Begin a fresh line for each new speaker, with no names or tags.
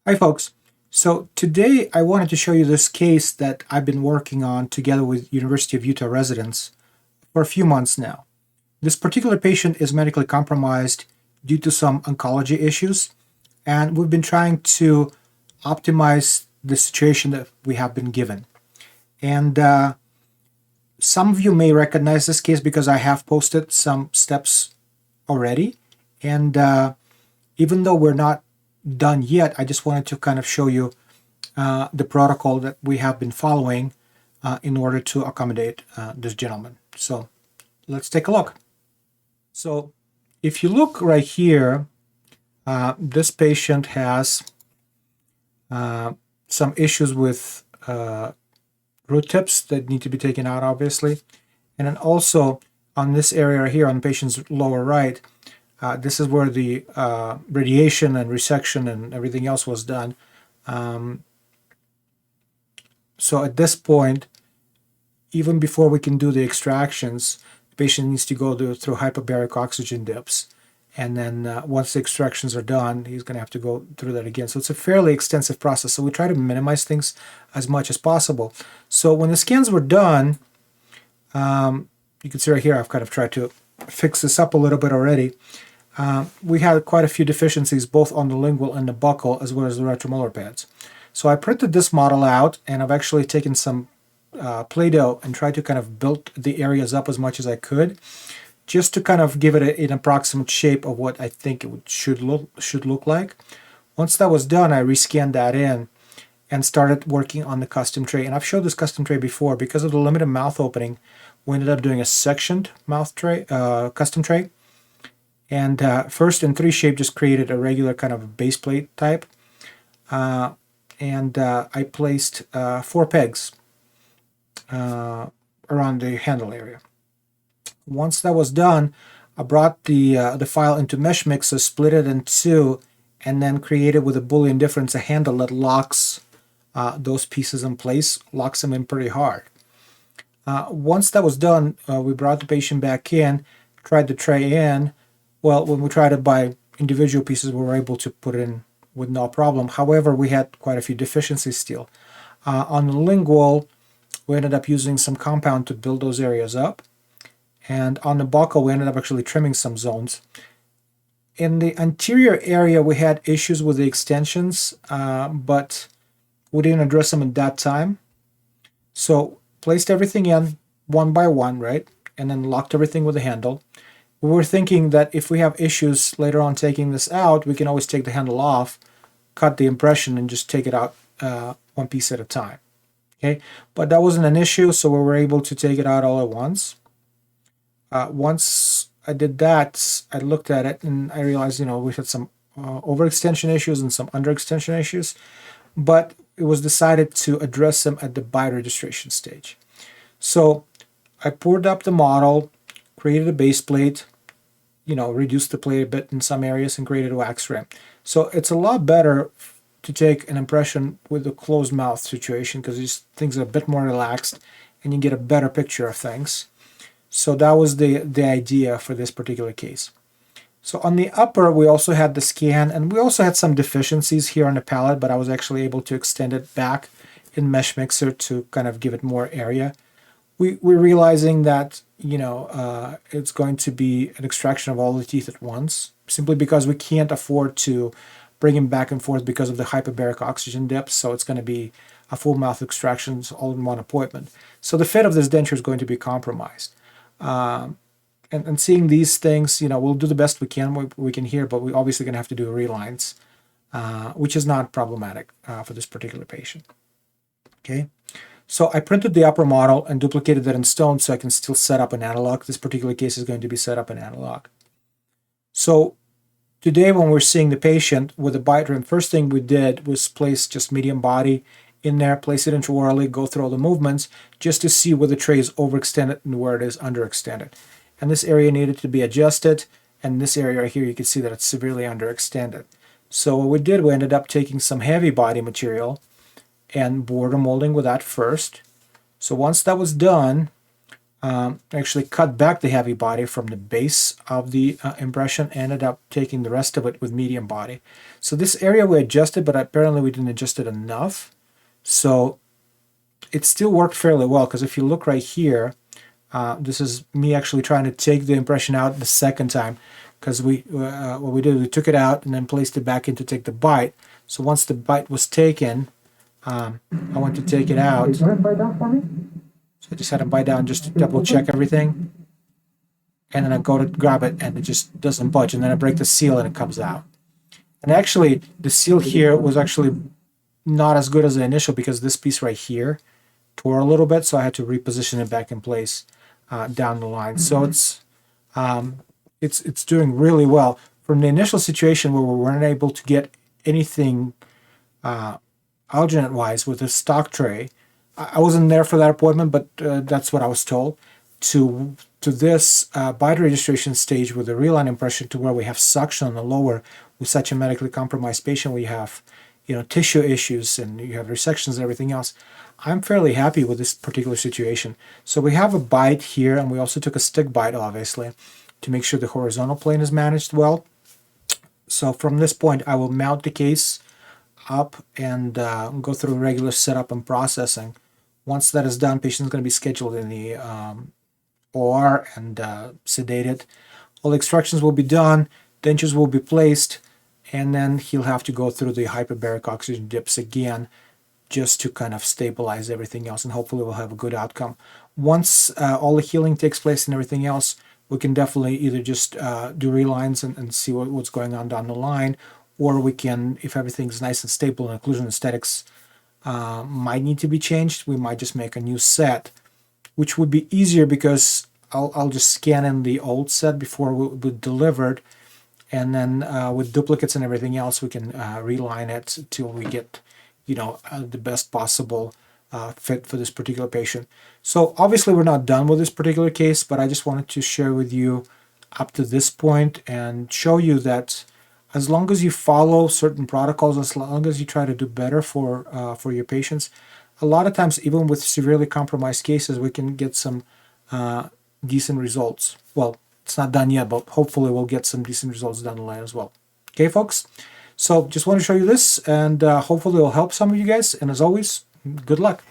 Hi folks. So today I wanted to show you this case that I've been working on together with University of Utah residents for a few months now. This particular patient is medically compromised due to some oncology issues, and we've been trying to optimize the situation that we have been given. And some of you may recognize this case because I have posted some steps already. And even though we're not done yet, I just wanted to kind of show you the protocol that we have been following in order to accommodate this gentleman. So let's take a look. So if you look right here, this patient has some issues with root tips that need to be taken out, obviously. And then also on this area here on the patient's lower right, this is where the radiation and resection and everything else was done. So at this point, even before we can do the extractions, the patient needs to go through hyperbaric oxygen dips. And then once the extractions are done, he's going to have to go through that again. So it's a fairly extensive process. So we try to minimize things as much as possible. So when the scans were done, you can see right here, I've kind of tried to fix this up a little bit already. We had quite a few deficiencies both on the lingual and the buccal as well as the retromolar pads. So I printed this model out, and I've actually taken some Play-Doh and tried to kind of build the areas up as much as I could, just to kind of give it an approximate shape of what I think it should look like. Once that was done, I rescanned that in and started working on the custom tray. And I've showed this custom tray before. Because of the limited mouth opening, we ended up doing a sectioned mouth tray, custom tray. And first in 3 shape, just created a regular kind of base plate type. And I placed 4 pegs around the handle area. Once that was done, I brought the file into Mesh Mixer, split it in 2, and then created with a Boolean difference a handle that locks those pieces in place, locks them in pretty hard. Once that was done, we brought the patient back in, tried the tray in. Well, when we tried it by individual pieces, we were able to put it in with no problem. However, we had quite a few deficiencies still. On the lingual, we ended up using some compound to build those areas up. And on the buccal, we ended up actually trimming some zones. In the anterior area, we had issues with the extensions, but we didn't address them at that time. So placed everything in one by one, right? And then locked everything with a handle. We were thinking that if we have issues later on taking this out, we can always take the handle off, cut the impression, and just take it out one piece at a time. Okay, but that wasn't an issue, so we were able to take it out all at once. Once I did that, I looked at it and I realized, we had some overextension issues and some underextension issues, but it was decided to address them at the bioregistration stage. So I poured up the model, created a base plate, reduced the plate a bit in some areas, and created a wax rim. So it's a lot better to take an impression with a closed mouth situation because these things are a bit more relaxed and you get a better picture of things. So that was the idea for this particular case. So on the upper, we also had the scan, and we also had some deficiencies here on the palate, but I was actually able to extend it back in Mesh Mixer to kind of give it more area. We're realizing that, it's going to be an extraction of all the teeth at once, simply because we can't afford to bring him back and forth because of the hyperbaric oxygen dips, so it's going to be a full mouth extractions all in one appointment. So the fit of this denture is going to be compromised. And seeing these things, we'll do the best we can here, but we're obviously going to have to do relines, which is not problematic for this particular patient. Okay, so I printed the upper model and duplicated that in stone so I can still set up an analog. This particular case is going to be set up in analog. So today when we're seeing the patient with a bite rim, first thing we did was place just medium body in there, place it intraorally, go through all the movements just to see where the tray is overextended and where it is underextended. And this area needed to be adjusted, and this area right here you can see that it's severely underextended. So what we did, we ended up taking some heavy body material and border molding with that first. So once that was done, actually cut back the heavy body from the base of the impression, ended up taking the rest of it with medium body. So this area we adjusted, but apparently we didn't adjust it enough. So it still worked fairly well, because if you look right here, this is me actually trying to take the impression out the second time, because what we did, we took it out and then placed it back in to take the bite. So once the bite was taken, I went to take it out. So I just had to bite down just to double check everything. And then I go to grab it and it just doesn't budge. And then I break the seal and it comes out. And actually, the seal here was actually not as good as the initial, because this piece right here tore a little bit. So I had to reposition it back in place down the line. So it's doing really well. From the initial situation where we weren't able to get anything alginate-wise with a stock tray, I wasn't there for that appointment, but that's what I was told. To this bite registration stage with the real-line impression, to where we have suction on the lower with such a medically compromised patient, we have tissue issues and you have resections and everything else. I'm fairly happy with this particular situation. So we have a bite here, and we also took a stick bite, obviously, to make sure the horizontal plane is managed well. So from this point, I will mount the case up and go through regular setup and processing. Once that is done, patient is going to be scheduled in the OR and sedated. All the extractions will be done, dentures will be placed, and then he'll have to go through the hyperbaric oxygen dips again, just to kind of stabilize everything else, and hopefully we'll have a good outcome. Once all the healing takes place and everything else, we can definitely either just do relines and see what's going on down the line, or we can, if everything's nice and stable and occlusion aesthetics might need to be changed, we might just make a new set, which would be easier because I'll just scan in the old set before we delivered, and then with duplicates and everything else, we can reline it till we get the best possible fit for this particular patient. So obviously we're not done with this particular case, but I just wanted to share with you up to this point and show you that as long as you follow certain protocols, as long as you try to do better for your patients, a lot of times, even with severely compromised cases, we can get some decent results. Well, it's not done yet, but hopefully we'll get some decent results down the line as well. Okay, folks? So just want to show you this, and hopefully it'll help some of you guys. And as always, good luck.